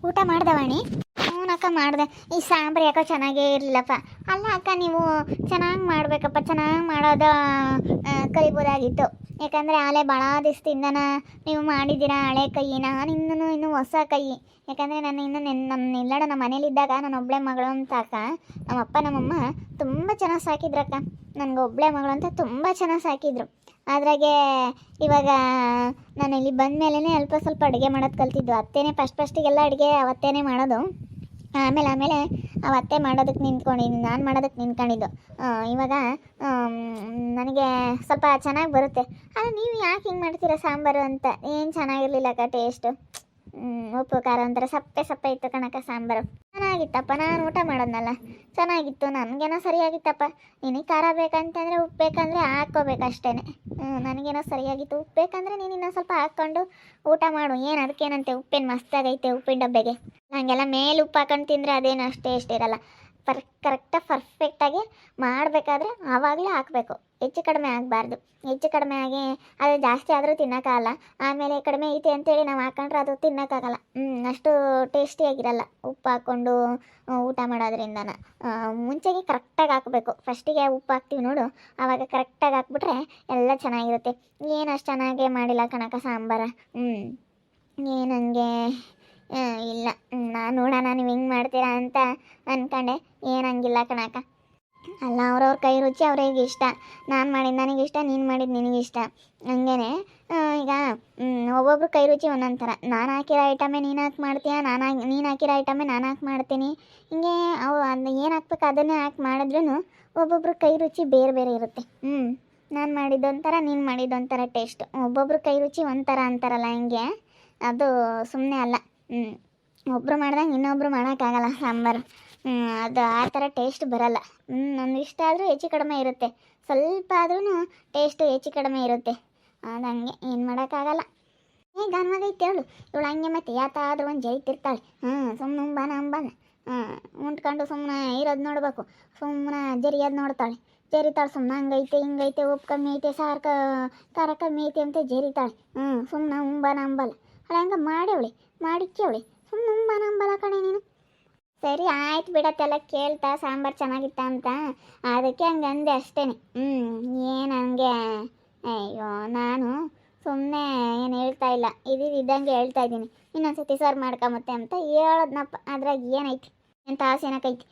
ಊಟ ಮಾಡ್ದವಾಣಿ? ಹ್ಞೂ ಅಕ್ಕ ಮಾಡಿದೆ. ಈ ಸಾಂಬ್ರು ಯಾಕೋ ಚೆನ್ನಾಗೇ ಇರಲಿಲ್ಲಪ್ಪ. ಅಲ್ಲ ಅಕ್ಕ, ನೀವು ಚೆನ್ನಾಗಿ ಮಾಡಬೇಕಪ್ಪ, ಚೆನ್ನಾಗಿ ಮಾಡೋದು ಕಲಿಬೋದಾಗಿತ್ತು. ಯಾಕಂದರೆ ಆಲೆ ಭಾಳ ದಿವಸದಿಂದನ ನೀವು ಮಾಡಿದ್ದೀರಾ ಹಳೆ ಕೈ. ನಾನು ಇನ್ನೂ ಹೊಸ ಕೈ. ಯಾಕಂದರೆ ನಾನು ಇನ್ನೂ ನಮ್ಮ ಇಲ್ಲಡ ನಮ್ಮ ಮನೇಲಿದ್ದಾಗ ನಾನು ಒಬ್ಬಳೆ ಮಗಳು ಅಂತ ಅಕ್ಕ, ನಮ್ಮಪ್ಪ ನಮ್ಮಮ್ಮ ತುಂಬ ಚೆನ್ನಾಗಿ ಸಾಕಿದ್ರಕ್ಕ. ನನಗೆ ಒಬ್ಬಳೆ ಮಗಳು ಅಂತ ತುಂಬ ಚೆನ್ನಾಗಿ ಸಾಕಿದ್ರು. ಅದ್ರಾಗೆ ಇವಾಗ ನಾನು ಇಲ್ಲಿ ಬಂದ ಮೇಲೇ ಅಲ್ಪ ಸ್ವಲ್ಪ ಅಡುಗೆ ಮಾಡೋದು ಕಲ್ತಿದ್ದು. ಅತ್ತೇನೆ ಫಸ್ಟಿಗೆಲ್ಲ ಅಡುಗೆ ಅವತ್ತೇನೆ ಮಾಡೋದು. ಆಮೇಲೆ ಅವತ್ತೇ ಮಾಡೋದಕ್ಕೆ ನಿಂತ್ಕೊಂಡಿದ್ದು, ನಾನು ಮಾಡೋದಕ್ಕೆ ನಿಂತ್ಕೊಂಡಿದ್ದು. ಇವಾಗ ನನಗೆ ಸ್ವಲ್ಪ ಚೆನ್ನಾಗಿ ಬರುತ್ತೆ. ಆದರೆ ನೀವು ಯಾಕೆ ಹಿಂಗೆ ಮಾಡ್ತೀರಾ ಸಾಂಬಾರು ಅಂತ? ಏನು ಚೆನ್ನಾಗಿರ್ಲಿಲ್ಲಕ್ಕ ಟೇಸ್ಟು. ಉಪ್ಪು ಖಾರ ಒಂಥರ ಸಪ್ಪೆ ಇತ್ತು ಕಣಕ್ಕ ಸಾಂಬಾರು. ಚೆನ್ನಾಗಿತ್ತಪ್ಪ, ನಾನು ಊಟ ಮಾಡೋದ್ನಲ್ಲ, ಚೆನ್ನಾಗಿತ್ತು. ನನಗೇನೋ ಸರಿಯಾಗಿತ್ತಪ್ಪ. ನಿನಗೆ ಖಾರ ಬೇಕಂತಂದರೆ ಉಪ್ಪು ಬೇಕಂದರೆ ಹಾಕ್ಕೋಬೇಕಷ್ಟೇ. ನನಗೇನೋ ಸರಿಯಾಗಿತ್ತು. ಉಪ್ಪು ಬೇಕಂದರೆ ನೀನು ಇನ್ನೊಂದು ಸ್ವಲ್ಪ ಹಾಕ್ಕೊಂಡು ಊಟ ಮಾಡು. ಏನು ಅದಕ್ಕೇನಂತೆ, ಉಪ್ಪೇನು ಮಸ್ತಾಗೈತೆ ಉಪ್ಪಿನ ಡಬ್ಬೆಗೆ. ನನಗೆಲ್ಲ ಮೇಲೆ ಉಪ್ಪು ಹಾಕೊಂಡು ತಿಂದರೆ ಅದೇನು ಅಷ್ಟೇ ಇರಲ್ಲ. ಕರೆಕ್ಟಾಗಿ ಪರ್ಫೆಕ್ಟಾಗಿ ಮಾಡಬೇಕಾದ್ರೆ ಆವಾಗಲೇ ಹಾಕಬೇಕು, ಹೆಚ್ಚು ಕಡಿಮೆ ಆಗಬಾರ್ದು. ಹೆಚ್ಚು ಕಡಿಮೆ ಆಗಿ ಅದು ಜಾಸ್ತಿ ಆದರೂ ತಿನ್ನೋಕ್ಕಾಗಲ್ಲ. ಆಮೇಲೆ ಕಡಿಮೆ ಐತೆ ಅಂತೇಳಿ ನಾವು ಹಾಕೊಂಡ್ರೆ ಅದು ತಿನ್ನೋಕ್ಕಾಗಲ್ಲ. ಅಷ್ಟು ಟೇಸ್ಟಿಯಾಗಿರಲ್ಲ ಉಪ್ಪು ಹಾಕ್ಕೊಂಡು ಊಟ ಮಾಡೋದ್ರಿಂದನ. ಮುಂಚೆಗೆ ಕರೆಕ್ಟಾಗಿ ಹಾಕಬೇಕು. ಫಸ್ಟಿಗೆ ಉಪ್ಪು ಹಾಕ್ತೀವಿ ನೋಡು, ಆವಾಗ ಕರೆಕ್ಟಾಗಿ ಹಾಕ್ಬಿಟ್ರೆ ಎಲ್ಲ ಚೆನ್ನಾಗಿರುತ್ತೆ. ಏನು ಅಷ್ಟು ಚೆನ್ನಾಗೇ ಮಾಡಿಲ್ಲ ಕಣಕ ಸಾಂಬಾರು. ಏನಂಗೆ ಇಲ್ಲ, ನಾನು ನೋಡೋಣ ನೀವು ಹೆಂಗೆ ಮಾಡ್ತೀರಾ ಅಂತ ಅಂದ್ಕೊಂಡೆ. ಏನಂಗಿಲ್ಲ ಕಣಕ. ಅಲ್ಲ, ಅವ್ರವ್ರ ಕೈ ರುಚಿ ಅವ್ರಿಗೆ ಇಷ್ಟ. ನಾನು ಮಾಡಿದ್ದು ನನಗಿಷ್ಟ, ನೀನು ಮಾಡಿದ್ದು ನಿನಗಿಷ್ಟ. ಹಂಗೇ ಈಗ ಒಬ್ಬೊಬ್ರು ಕೈ ರುಚಿ ಒಂದೊಂದು ಥರ. ನಾನು ಹಾಕಿರೋ ಐಟಮೇ ನೀನು ಹಾಕಿ ಮಾಡ್ತೀಯ, ನೀನು ಹಾಕಿರೋ ಐಟಮೇ ನಾನು ಹಾಕಿ ಮಾಡ್ತೀನಿ. ಹಿಂಗೆ ಅವು ಅದನ್ನ ಏನು ಹಾಕ್ಬೇಕು ಅದನ್ನೇ ಹಾಕಿ ಮಾಡಿದ್ರೂ ಒಬ್ಬೊಬ್ರು ಕೈ ರುಚಿ ಬೇರೆ ಬೇರೆ ಇರುತ್ತೆ. ನಾನು ಮಾಡಿದ್ದೊಂಥರ, ನೀನು ಮಾಡಿದ್ದೊಂಥರ ಟೇಸ್ಟ್. ಒಬ್ಬೊಬ್ರು ಕೈ ರುಚಿ ಒಂಥರ ಅಂತಾರಲ್ಲ, ಹಿಂಗೆ ಅದು ಸುಮ್ಮನೆ ಅಲ್ಲ. ಒಬ್ಬರು ಮಾಡ್ದಂಗೆ ಇನ್ನೊಬ್ರು ಮಾಡೋಕ್ಕಾಗಲ್ಲ ಸಾಂಬಾರು. ಅದು ಆ ಥರ ಟೇಸ್ಟ್ ಬರಲ್ಲ. ನಮ್ಗೆ ಇಷ್ಟ ಆದರೂ ಹೆಚ್ಚು ಕಡಿಮೆ ಇರುತ್ತೆ, ಸ್ವಲ್ಪ ಆದ್ರೂ ಟೇಸ್ಟು ಹೆಚ್ಚು ಕಡಿಮೆ ಇರುತ್ತೆ. ಅದು ಹಂಗೆ, ಏನು ಮಾಡೋಕ್ಕಾಗಲ್ಲ. ಗನ್ವಾಗೈತೆ ಹೇಳು ಇವಳು. ಹಂಗೆ ಮತ್ತೆ ಯಾತಾದ್ರೂ ಒಂದು ಜೈತಿರ್ತಾಳೆ. ಸುಮ್ಮನೆ ಅಂಬಾನ ಉಂಟ್ಕೊಂಡು ಸುಮ್ಮನೆ ಇರೋದು ನೋಡ್ಬೇಕು. ಸುಮ್ಮನೆ ಜರಿಯೋದು ನೋಡ್ತಾಳೆ, ಸುಮ್ಮನೆ ಹಂಗೈತೆ ಹಿಂಗೈತೆ, ಉಪ್ಪು ಕಮ್ಮಿ ಐತೆ, ಖಾರ ಕಮ್ಮಿ ಐತೆ ಅಂತ ಜರಿತಾಳೆ. ಸುಮ್ಮನೆ ಅಂಬಲ್ಲ. ಅವಳು ಹಂಗೆ ಮಾಡಿಕ್ಕವಳಿ ಸುಮ್ಮನೆ ಅಂಬಲ್ಲ ಕಣೆ ನೀನು. ಸರಿ ಆಯ್ತು ಬಿಡತ್ತೆಲ್ಲ ಕೇಳ್ತಾ ಸಾಂಬಾರು ಚೆನ್ನಾಗಿತ್ತ ಅಂತ, ಅದಕ್ಕೆ ಹಂಗೆ ಅಂದೆ ಅಷ್ಟೇ. ಏನು ಹಂಗೆ? ಅಯ್ಯೋ, ನಾನು ಸುಮ್ಮನೆ ಏನು ಹೇಳ್ತಾ ಇಲ್ಲ, ಇದ್ದಂಗೆ ಹೇಳ್ತಾ ಇದ್ದೀನಿ. ಇನ್ನೊಂದ್ಸತಿ ಸರ್ ಮಾಡ್ಕೊಂಬತ್ತೆ ಅಂತ ಹೇಳೋದ್ನಪ್ಪ. ಅದ್ರಾಗ ಏನೈತಿ, ಎಂತ ಆಸೆನಕೈತಿ?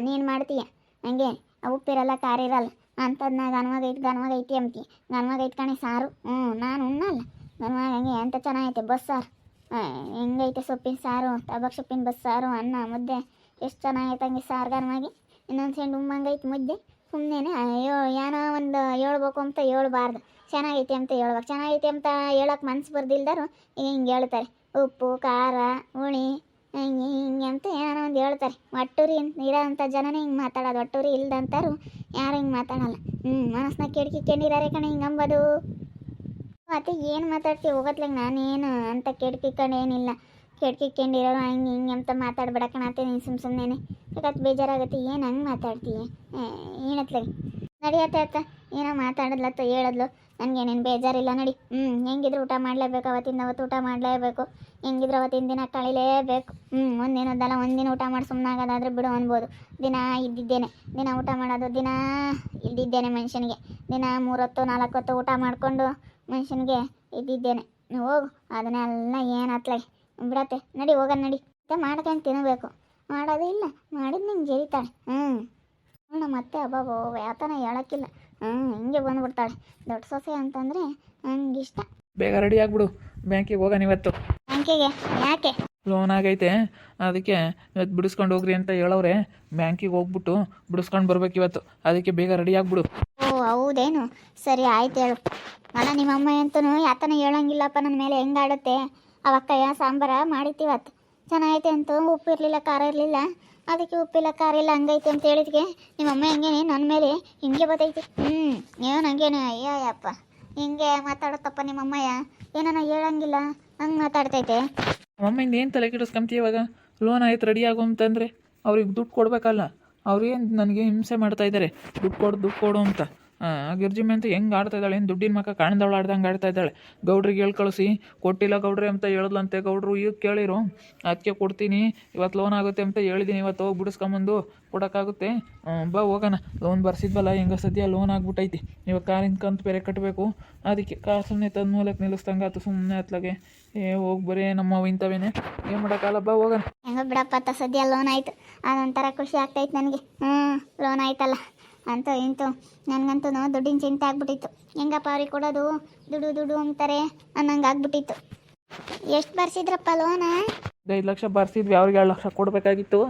ನೀನು ಮಾಡ್ತೀಯ ಹಂಗೆ, ಉಪ್ಪಿರಲ್ಲ ಖಾರ ಇರಲ್ಲ ಅಂಥದ್ದು. ಗನ್ವಾಗೈತಿ ಅಂತೀಯ. ಗನ್ವಾಗೈತಿ ಕಣೆ ಸಾರು. ನಾನು ಉಣ್ಣಲ್ಲ ಗನ್ವಾಗ. ಹಂಗೆ ಎಂತ ಚೆನ್ನಾಗೈತೆ ಬಸ್ಸಾರು. ಹೆಂಗೈತೆ ಸೊಪ್ಪಿನ ಸಾರು, ಟಬಕ್ ಸೊಪ್ಪಿನ ಬಸ್ಸಾರು, ಅನ್ನ ಮುದ್ದೆ ಎಷ್ಟು ಚೆನ್ನಾಗೈತೆ ಹಂಗೆ ಸಾರು ಗನ್ವಾಗಿ. ಇನ್ನೊಂದು ಸೆಂಡು ಉಮ್ಮಂಗೈತೆ ಮುದ್ದೆ. ಸುಮ್ಮನೆ ಅಯ್ಯೋ ಏನೋ ಒಂದು ಹೇಳ್ಬೇಕು ಅಂತ ಹೇಳ್ಬಾರ್ದು, ಚೆನ್ನಾಗೈತೆ ಅಂತ ಹೇಳ್ಬೇಕು. ಚೆನ್ನಾಗೈತೆ ಅಂತ ಹೇಳೋಕೆ ಮನ್ಸು ಬರ್ದಿಲ್ದಾರು ಹಿಂಗೆ ಹೇಳ್ತಾರೆ. ಉಪ್ಪು ಖಾರ ಹುಳಿ ಹಿಂಗೆ ಅಂತ ಏನೋ ಒಂದು ಹೇಳ್ತಾರೆ. ಒಟ್ಟೂರಿ ಇರೋ ಅಂಥ ಜನನೇ ಹಿಂಗೆ ಮಾತಾಡೋದು. ಒಟ್ಟೂರಿ ಇಲ್ದಂತಾರು ಯಾರು ಹಿಂಗೆ ಮಾತಾಡಲ್ಲ. ಮನಸ್ಸನ್ನ ಕೆಡ್ಕಿಕೊಂಡಿದ್ದಾರೆ ಕಣೆ ಹಿಂಗೆ ಅಂಬೋದು. ಮತ್ತೆ ಏನು ಮಾತಾಡ್ತೀವಿ ಹೋಗತ್ಲಾಗ? ನಾನೇನು ಅಂತ ಕೆಡ್ಕಿಕ್ಕಂಡೇನಿಲ್ಲ. ಕೆಡ್ಕಿಕೊಂಡಿರೋರು ಹಂಗೆ ಹಿಂಗೆ ಅಂತ ಮಾತಾಡ್ಬೇಡ ಕಣತ್ತೆ ನೀನು. ಸುಮ್ಮನೆ ಯಾಕತ್ತು ಬೇಜಾರಾಗುತ್ತೆ. ಏನು ಹಂಗೆ ಮಾತಾಡ್ತೀಯ? ಏನತ್ಲಾಗ ನಡಿಯತ್ತೆ ಅತ್ತ ಏನೋ ಮಾತಾಡದ್ಲತ್ತ ಹೇಳದ್ಲು. ನನಗೇನೇನು ಬೇಜಾರಿಲ್ಲ ನಡಿ. ಹೆಂಗಿದ್ರು ಊಟ ಮಾಡಲೇಬೇಕು, ಅವತ್ತಿಂದ ಅವತ್ತು ಊಟ ಮಾಡಲೇಬೇಕು. ಹೆಂಗಿದ್ರು ಅವತ್ತಿನ ದಿನ ಕಳಿಲೇಬೇಕು. ಒಂದಿನದ್ದಲ್ಲ ಒಂದಿನ ಊಟ ಮಾಡಿ ಸುಮ್ಮನಾಗೋದಾದ್ರೆ ಬಿಡು ಅನ್ಬೋದು. ದಿನ ಇದ್ದಿದ್ದೇನೆ, ದಿನ ಊಟ ಮಾಡೋದು, ದಿನ ಇದ್ದಿದ್ದೇನೆ ಮನುಷ್ಯನಿಗೆ. ದಿನ 3 ಹೊತ್ತು 4 ಹೊತ್ತು ಊಟ ಮಾಡಿಕೊಂಡು ಮನುಷ್ಯನಿಗೆ ಇದ್ದಿದ್ದೇನೆ. ಹೋಗು, ಅದನ್ನೆಲ್ಲ ಏನು ಹತ್ಲಾಗ ಬಿಡತ್ತೆ. ನಡಿ ಹೋಗೋಣ ನಡಿ. ಮತ್ತೆ ಮಾಡ್ಕೊಂಡು ತಿನ್ನಬೇಕು. ಮಾಡೋದು ಇಲ್ಲ, ಮಾಡಿದ್ದು ನಿಂಗೆ ಜರಿತಾಳೆ. ಮತ್ತೆ ಅಬ್ಬಾಬೋ ಯಾತನ ಹೇಳೋಕ್ಕಿಲ್ಲ. ಹಿಂಗೆ ಬಂದುಬಿಡ್ತಾಳೆ ದೊಡ್ಡ ಸೊಸೆ ಅಂತಂದರೆ ನಂಗೆ ಇಷ್ಟ. ಬೇಗ ರೆಡಿ ಆಗಿಬಿಡು, ಬ್ಯಾಂಕಿಗೆ ಹೋಗೋಣ ಇವತ್ತು. ಬ್ಯಾಂಕಿಗೆ ಯಾಕೆ? ಲೋನ್ ಆಗೈತೆ, ಅದಕ್ಕೆ ಇವತ್ತು ಬಿಡಿಸ್ಕೊಂಡು ಹೋಗ್ರಿ ಅಂತ ಹೇಳವ್ರೆ. ಬ್ಯಾಂಕಿಗೆ ಹೋಗ್ಬಿಟ್ಟು ಬಿಡಿಸ್ಕೊಂಡು ಬರ್ಬೇಕು ಇವತ್ತು. ಅದಕ್ಕೆ ಬೇಗ ರೆಡಿ ಆಗಿಬಿಡು. ಓ ಹೌದೇನು? ಸರಿ ಆಯ್ತು ಹೇಳು. ಅಲ್ಲ ನಿಮ್ಮಮ್ಮ ಅಂತೂ ಯಾತನ ಹೇಳಂಗಿಲ್ಲಪ್ಪ ನನ್ನ ಮೇಲೆ. ಹೆಂಗಾಡುತ್ತೆ ಅವಕ್ಕಯ್ಯ ಸಾಂಬಾರ ಮಾಡಿತ್ತಿವತ್ತು ಚೆನ್ನಾಗೈತೆ ಅಂತ. ಉಪ್ಪು ಇರಲಿಲ್ಲ ಖಾರ ಇರಲಿಲ್ಲ, ಅದಕ್ಕೆ ಉಪ್ಪಿಲ್ಲ ಖಾರ ಇಲ್ಲ ಹಂಗೈತೆ ಅಂತ ಹೇಳಿದ್ಗೆ ನಿಮ್ಮಮ್ಮ ಹೆಂಗೇನೆ ನನ್ನ ಮೇಲೆ ಹಿಂಗೆ ಬತ್ತೈತಿ. ಏನು ಹಂಗೇನೆ? ಅಯ್ಯಪ್ಪ ಹಿಂಗೆ ಮಾತಾಡುತ್ತಪ್ಪ ನಿಮ್ಮಮ್ಮಯ್ಯ. ಏನಾನ ಹೇಳಂಗಿಲ್ಲ ಹಂಗೆ ಮಾತಾಡ್ತೈತೆ. ಅಮ್ಮಯಿಂದ ಏನು ತಲೆ ಕೆಡಿಸ್ಕೊಂತೀವಿ ಇವಾಗ? ಲೋನ್ ಆಯ್ತು ರೆಡಿ ಆಗು ಅಂತಂದರೆ ಅವ್ರಿಗೆ ದುಡ್ಡು ಕೊಡಬೇಕಲ್ಲ. ಅವ್ರೇನು ನನಗೆ ಹಿಂಸೆ ಮಾಡ್ತಾಯಿದ್ದಾರೆ, ದುಡ್ಡು ಕೊಡು ಅಂತ. ಗಿರ್ಜಿಮೆ ಅಂತ ಹೆಂಗೆ ಆಡ್ತಾ ಇದ್ದಾಳೆ, ಏನು ದುಡ್ಡಿನ ಮಕ್ಕ ಕಾಣ್ದವಳು ಆಡ್ದಂಗೆ ಆಡ್ತಾ ಇದ್ದಾಳೆ. ಗೌಡ್ರಿಗೆ ಹೇಳಿ ಕಳಿಸಿ, ಕೊಟ್ಟಿಲ್ಲ ಗೌಡ್ರಿ ಅಂತ ಹೇಳಿದ್ಲಂತೆ ಗೌಡ್ರು. ಈಗ ಕೇಳಿರು, ಅದಕ್ಕೆ ಕೊಡ್ತೀನಿ, ಇವತ್ತು ಲೋನ್ ಆಗುತ್ತೆ ಅಂತ ಹೇಳಿದ್ದೀನಿ, ಇವತ್ತು ಹೋಗಿ ಬಿಡಿಸ್ಕೊಂಬಂದು ಕೊಡೋಕ್ಕಾಗುತ್ತೆ. ಬಾ ಹೋಗೋಣ. ಲೋನ್ ಬರ್ಸಿದ್ವಲ್ಲ, ಹೆಂಗೆ ಸದ್ಯ ಲೋನ್ ಆಗ್ಬಿಟ್ಟೈತಿ. ಇವಾಗ ಕಾರಿನ ಕಂತು ಬೇರೆ ಕಟ್ಟಬೇಕು. ಅದಕ್ಕೆ ಕಾರು ಸುಮ್ಮನೆ ತಂದು ಮೂಲಕ್ಕೆ ನಿಲ್ಲಿಸ್ದಂಗೆ ಆಯ್ತು. ಸುಮ್ಮನೆ ಅತ್ಲಾಗೆ ಹೋಗಿ ಬರೀ ನಮ್ಮವು ಇಂಥವೇನೆ, ಏನು ಮಾಡೋಕ್ಕಲ್ಲ. ಬಾ ಹೋಗೋಣ. ಹೆಂಗೋ ಬಿಡಪ್ಪ, ಸದ್ಯ ಲೋನ್ ಆಯಿತು, ಅದೊಂಥರ ಖುಷಿ ಆಗ್ತೈತೆ ನನಗೆ. ಲೋನ್ ಆಯ್ತಲ್ಲ ಅಂತೂ ಇಂತು. ನನಗಂತೂ ದುಡ್ಡಿನ ಚಿಂತೆ ಆಗ್ಬಿಟ್ಟಿತ್ತು. ಹೆಂಗಪ್ಪ ಅವ್ರಿಗೆ ಕೊಡೋದು, ದುಡ್ಡು ಅಂತಾರೆ ಅನ್ನಂಗೆ ಆಗ್ಬಿಟ್ಟಿತ್ತು. ಎಷ್ಟು ಬರ್ಸಿದ್ರಪ್ಪ ಲೋನ? 5 ಲಕ್ಷ ಬರ್ಸಿದ್ವಿ, ಅವ್ರಿಗೆ 2 ಲಕ್ಷ ಕೊಡಬೇಕಾಗಿತ್ತು.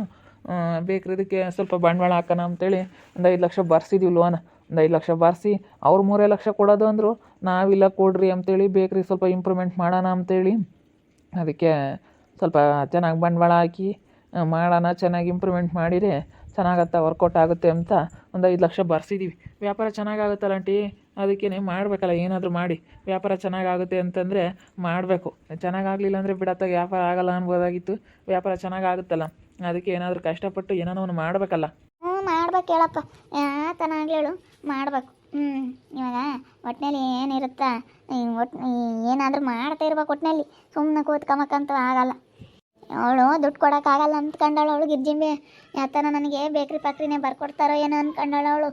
ಬೇಕ್ರಿದಕ್ಕೆ ಸ್ವಲ್ಪ ಬಂಡವಾಳ ಹಾಕೋಣ ಅಂತೇಳಿ ಒಂದು 5 ಲಕ್ಷ ಬರ್ಸಿದ್ವಿ ಲೋನ್. ಒಂದು 5 ಲಕ್ಷ ಬರ್ಸಿ ಅವ್ರು 3 ಲಕ್ಷ ಕೊಡೋದು ಅಂದರು. ನಾವಿಲ್ಲ ಕೊಡ್ರಿ ಅಂತೇಳಿ ಬೇಕ್ರಿ ಸ್ವಲ್ಪ ಇಂಪ್ರೂವ್ಮೆಂಟ್ ಮಾಡೋಣ ಅಂತೇಳಿ ಅದಕ್ಕೆ ಸ್ವಲ್ಪ ಚೆನ್ನಾಗಿ ಬಂಡವಾಳ ಹಾಕಿ ಮಾಡೋಣ, ಚೆನ್ನಾಗಿ ಇಂಪ್ರೂವ್ಮೆಂಟ್ ಮಾಡಿದರೆ ಚೆನ್ನಾಗತ್ತೆ, ವರ್ಕೌಟ್ ಆಗುತ್ತೆ ಅಂತ ಒಂದು 5 ಲಕ್ಷ ಬರ್ಸಿದ್ದೀವಿ. ವ್ಯಾಪಾರ ಚೆನ್ನಾಗಾಗುತ್ತಲ್ಲ ಆಂಟಿ, ಅದಕ್ಕೇ ಮಾಡಬೇಕಲ್ಲ, ಏನಾದರೂ ಮಾಡಿ. ವ್ಯಾಪಾರ ಚೆನ್ನಾಗಾಗುತ್ತೆ ಅಂತಂದರೆ ಮಾಡಬೇಕು. ಚೆನ್ನಾಗಾಗಲಿಲ್ಲ ಅಂದರೆ ಬಿಡತ್ತಾಗ ವ್ಯಾಪಾರ ಆಗಲ್ಲ ಅನ್ಬೋದಾಗಿತ್ತು. ವ್ಯಾಪಾರ ಚೆನ್ನಾಗಾಗುತ್ತಲ್ಲ, ಅದಕ್ಕೆ ಏನಾದರೂ ಕಷ್ಟಪಟ್ಟು ಏನಾದ್ರು ಒಂದು ಮಾಡಬೇಕಲ್ಲ. ಮಾಡ್ಬೇಕು ಹೇಳಪ್ಪ, ಯಾತನಾಗ್ಲೇಳು ಮಾಡ್ಬೇಕು. ಇವಾಗ ಒಟ್ಟಿನಲ್ಲಿ ಏನಿರುತ್ತಾ, ಏನಾದರೂ ಮಾಡ್ತಾ ಇರ್ಬೇಕು. ಒಟ್ಟಿನಲ್ಲಿ ಸುಮ್ಮನೆ ಕೂತ್ಕೊಂಬಕ್ಕಂತೂ ಆಗಲ್ಲ. ಅವಳು ದುಡ್ಡು ಕೊಡೋಕ್ಕಾಗಲ್ಲ ಅಂದ್ಕೊಂಡಳು ಅವಳು ಗಿರ್ಜಿಂಬೆ. ಯಾತನ ನನಗೆ ಬೇಕ್ರಿ ಪಾಕ್ರಿನೇ ಬರ್ಕೊಡ್ತಾರೋ ಏನೋ ಅಂದ್ಕೊಂಡಳು ಅವಳು.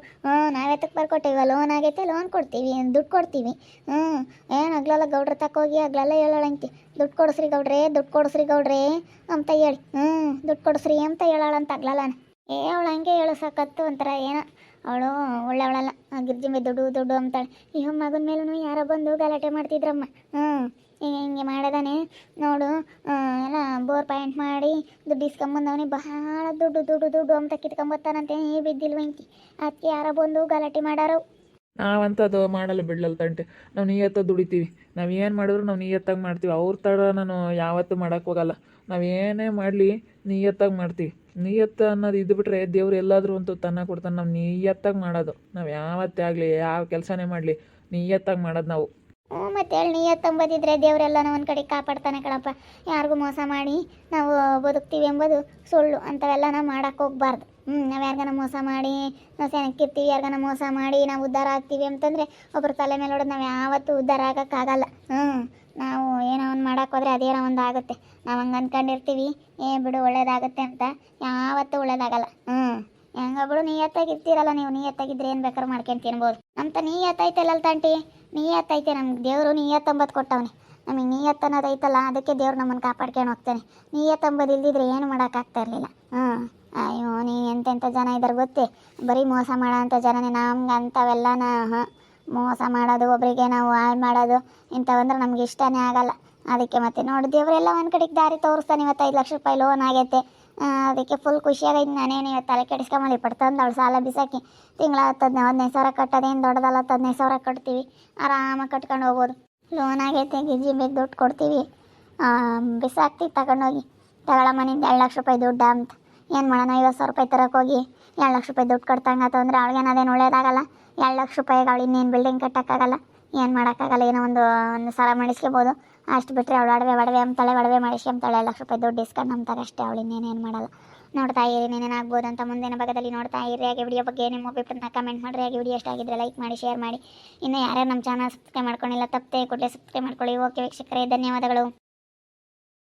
ನಾವೆತ್ತಕ್ಕೆ ಬರ್ಕೊಟ್ಟಿವ, ಲೋನ್ ಆಗೈತೆ, ಲೋನ್ ಕೊಡ್ತೀವಿ, ದುಡ್ಡು ಕೊಡ್ತೀವಿ. ಏನು ಆಗ್ಲಲ್ಲ ಗೌಡ್ರ ತಕ್ಕೋಗಿ ಆಗ್ಲೆಲ್ಲ ಹೇಳೋಳಂತೆ, ದುಡ್ಡು ಕೊಡಿಸ್ರಿ ಗೌಡ್ರೆ, ದುಡ್ಡು ಕೊಡಿಸ್ರಿ ಗೌಡ್ರೆ ಅಂತ ಹೇಳಿ. ದುಡ್ಡು ಕೊಡಿಸ್ರಿ ಅಂತ ಹೇಳೋಳಂತ ಆಗ್ಲಲ್ಲ. ಅವಳು ಹಂಗೆ ಹೇಳು ಸಾಕತ್ತು ಒಂಥರ ಏನೋ. ಅವಳು ಒಳ್ಳೆಯವಳಲ್ಲ, ಗಿರ್ಜಿಂಬೆ ದುಡ್ಡು ಅಂತಾಳೆ. ಈ ಮಗನ ಮೇಲೂ ಯಾರೋ ಬಂದು ಗಲಾಟೆ ಮಾಡ್ತಿದ್ರಮ್ಮ. ಹಿಂಗೆ ಮಾಡದಾನೆ ನೋಡು, ಎಲ್ಲ ಬೋರ್ ಪಾಯಿಂಟ್ ಮಾಡಿ ದುಡ್ಡು ಇಸ್ಕೊಂಬಂದವನಿಗೆ ಬಹಳ ದುಡ್ಡು ಅಂತ ಕಿತ್ಕೊಂಬತ್ತಾನಂತೆ. ಬಿದ್ದಿಲ್ವಂತಿ, ಅದಕ್ಕೆ ಯಾರೋ ಬಂದು ಗಲಾಟೆ ಮಾಡಾರೋ. ನಾವಂತದು ಮಾಡಲ್ಲ ಬಿಡ್ಲಲ್ಲ ತಂಟೆ. ನಾವು ನಿಯತ್ತಾಗಿ ದುಡಿತೀವಿ. ನಾವು ಏನು ಮಾಡಿದ್ರು ನಾವು ನಿಯತ್ತಾಗಿ ಮಾಡ್ತೀವಿ. ಅವ್ರ ಥರ ನಾನು ಯಾವತ್ತೂ ಮಾಡೋಕ್ಕೆ ಹೋಗಲ್ಲ. ನಾವು ಏನೇ ಮಾಡಲಿ ನಿಯತ್ತಾಗಿ ಮಾಡ್ತೀವಿ. ನಿಯತ್ತು ಅನ್ನೋದು ಇದ್ಬಿಟ್ರೆ ದೇವ್ರು ಎಲ್ಲಾದರೂ ಅಂತೂ ತನ್ನ ಕೊಡ್ತಾನೆ. ನಾವು ನಿಯತ್ತಾಗಿ ಮಾಡೋದು. ನಾವು ಯಾವತ್ತೇ ಆಗಲಿ, ಯಾವ ಕೆಲಸನೇ ಮಾಡಲಿ ನಿಯತ್ತಾಗಿ ಮಾಡೋದು ನಾವು. ಮತ್ತೆ ಹೇಳಿ, ನಿಯತ್ತಂಬದಿದ್ರೆ ದೇವರೆಲ್ಲ ಒಂದು ಕಡೆ ಕಾಪಾಡ್ತಾನೆ ಕಣಪ್ಪ. ಯಾರಿಗೂ ಮೋಸ ಮಾಡಿ ನಾವು ಬದುಕ್ತೀವಿ ಎಂಬುದು ಸುಳ್ಳು. ಅಂಥವೆಲ್ಲ ನಾವು ಮಾಡೋಕ್ಕೆ ಹೋಗ್ಬಾರ್ದು. ನಾವು ಯಾರಿಗಾನ ಮೋಸ ಮಾಡಿ ನಾವು ಸೆನಕ್ಕಿರ್ತೀವಿ, ಯಾರಿಗಾನ ಮೋಸ ಮಾಡಿ ನಾವು ಉದ್ಧಾರ ಆಗ್ತೀವಿ ಅಂತಂದರೆ ಒಬ್ಬರ ತಲೆ ಮೇಲೆ ಹೊಡೆದು ನಾವು ಯಾವತ್ತೂ ಉದ್ಧಾರ ಆಗೋಕ್ಕಾಗಲ್ಲ. ನಾವು ಏನೋ ಒಂದು ಮಾಡೋಕ್ಕೆ ಹೋದರೆ ಅದೇನೋ ಒಂದು ಆಗುತ್ತೆ. ನಾವು ಹಂಗೆ ಅಂದ್ಕೊಂಡಿರ್ತೀವಿ, ಬಿಡು ಒಳ್ಳೇದಾಗುತ್ತೆ ಅಂತ, ಯಾವತ್ತೂ ಒಳ್ಳೇದಾಗಲ್ಲ. ಹೆಂಗ ಬಿಡು, ನಿಯತ್ತಾಗಿರ್ತೀರಲ್ಲ ನೀವು. ನಿಯತ್ತಾಗಿದ್ರೆ ಏನು ಬೇಕಾದ್ರೂ ಮಾಡ್ಕೊಂಡು ತಿನ್ಬೋದು. ನಮ್ತ ನಿಯತ್ತೈತಲ್ಲ ತಂಟಿ, ನಿಯತ್ತೈತೆ. ನಮ್ಗೆ ದೇವರು ನಿಯತ್ತಂಬತ್ತು ಕೊಟ್ಟವನೆ. ನಮಗೆ ನಿಯತ್ತು ಅನ್ನೋದೈತಲ್ಲ, ಅದಕ್ಕೆ ದೇವ್ರು ನಮ್ಮನ್ನು ಕಾಪಾಡ್ಕೊಂಡು ಹೋಗ್ತಾನೆ. ನಿಯತ್ತಂಬದು ಇಲ್ದಿದ್ರೆ ಏನು ಮಾಡೋಕ್ಕಾಗ್ತಾ ಇರಲಿಲ್ಲ. ಅಯ್ಯೋ, ನೀನು ಎಂತೆಂಥ ಜನ ಇದ್ದಾರೆ ಗೊತ್ತೇ, ಬರೀ ಮೋಸ ಮಾಡೋ ಅಂಥ ಜನನೇ. ನಮ್ಗೆ ಅಂಥವೆಲ್ಲನ ಮೋಸ ಮಾಡೋದು, ಒಬ್ಬರಿಗೆ ನಾವು ಹಾಳು ಮಾಡೋದು, ಇಂಥವಂದ್ರೆ ನಮ್ಗೆ ಇಷ್ಟನೇ ಆಗಲ್ಲ. ಅದಕ್ಕೆ ಮತ್ತೆ ನೋಡಿ, ದೇವರೆಲ್ಲ ಒಂದು ಕಡೆಗೆ ದಾರಿ ತೋರಿಸ್ತಾನೆ. ಇವತ್ತು 5 ಲಕ್ಷ ರೂಪಾಯಿ ಲೋನ್ ಆಗೈತೆ, ಅದಕ್ಕೆ ಫುಲ್ ಖುಷಿಯಾಗೈತೆ. ನಾನೇನು ಇವತ್ತು ತಲೆ ಕೆಡಿಸ್ಕೊಂಬಲ್ಲಿ ಪಡ್ತಂದು ಅವಳು ಸಾಲ ಬಿಸಾಕಿ ತಿಂಗಳ 15,000 ಕಟ್ಟೋದೇನು ದೊಡ್ಡದಲ್ಲ. 15,000 ಕಟ್ತೀವಿ, ಆರಾಮಾಗಿ ಕಟ್ಕೊಂಡು ಹೋಗ್ಬೋದು. ಲೋನ್ ಆಗೈತೆ, ಗಿರ್ಜಿಂಬೆಗೆ ದುಡ್ಡು ಕೊಡ್ತೀವಿ, ಬಿಸಾಕ್ತೀವಿ ತಗೊಂಡೋಗಿ. ತಗೊಳ ಮನೆಯಿಂದ 2 ಲಕ್ಷ ರೂಪಾಯಿ ದುಡ್ಡು ಅಂತ ಏನು ಮಾಡೋಣ? 50,000 ರೂಪಾಯಿ ತರಕ್ಕೆ ಹೋಗಿ 2 ಲಕ್ಷ ರೂಪಾಯಿ ದುಡ್ಡು ಕೊಡ್ತಂಗತ್ತು ಅಂದರೆ ಅವಳಿಗೇನದೇನು ಒಳ್ಳೇದಾಗಲ್ಲ. 2 ಲಕ್ಷ ರೂಪಾಯಿಗೆ ಅವಳು ಇನ್ನೇನು ಬಿಲ್ಡಿಂಗ್ ಕಟ್ಟೋಕ್ಕಾಗಲ್ಲ, ಏನು ಮಾಡೋಕ್ಕಾಗಲ್ಲ. ಏನೋ ಒಂದು ಸಲ ಮಾಡಿಸ್ಕೋಬೋದು. ಅಷ್ಟು ಬಿಟ್ಟರೆ ಅವಳು ಒಡವೆ ಅಂತಾಳೆ, ಒಡವೆ ಮಾಡಿಸ್ಕೊಂತಾಳೆ. 2 ಲಕ್ಷ ರೂಪಾಯಿ ದುಡ್ಡು ಇಸ್ಕೊಂಡು ನಂಬ್ತಾರೆ ಅಷ್ಟೇ. ಅವಳು ಇನ್ನೇನೇನು ಮಾಡಲ್ಲ. ನೋಡ್ತಾ ಇರಿ, ಏನೇನಾಗ್ಬೋದು ಅಂತ ಮುಂದಿನ ಭಾಗದಲ್ಲಿ ನೋಡ್ತಾ ಇರಿ. ಹಾಗೆ ವಿಡಿಯೋ ಬಗ್ಗೆ ನಿಮ್ಮ ಅಭಿಪ್ರಾಯನ ಕಮೆಂಟ್ ಮಾಡಿರಿ. ಹಾಗೆ ವಿಡಿಯೋ ಇಷ್ಟ ಆಗಿದ್ರೆ ಲೈಕ್ ಮಾಡಿ, ಶೇರ್ ಮಾಡಿ. ಇನ್ನೂ ಯಾರ್ಯಾರು ನಮ್ಮ ಚಾನಲ್ ಸಬ್ಸ್ಕ್ರೈಬ್ ಮಾಡ್ಕೊಂಡಿಲ್ಲ ತಪ್ಪದೆ ಕೂಡಲೇ ಸಬ್ಸ್ಕ್ರೈಬ್ ಮಾಡ್ಕೊಳ್ಳಿ. ಓಕೆ ವೀಕ್ಷಕರೇ, ಧನ್ಯವಾದಗಳು.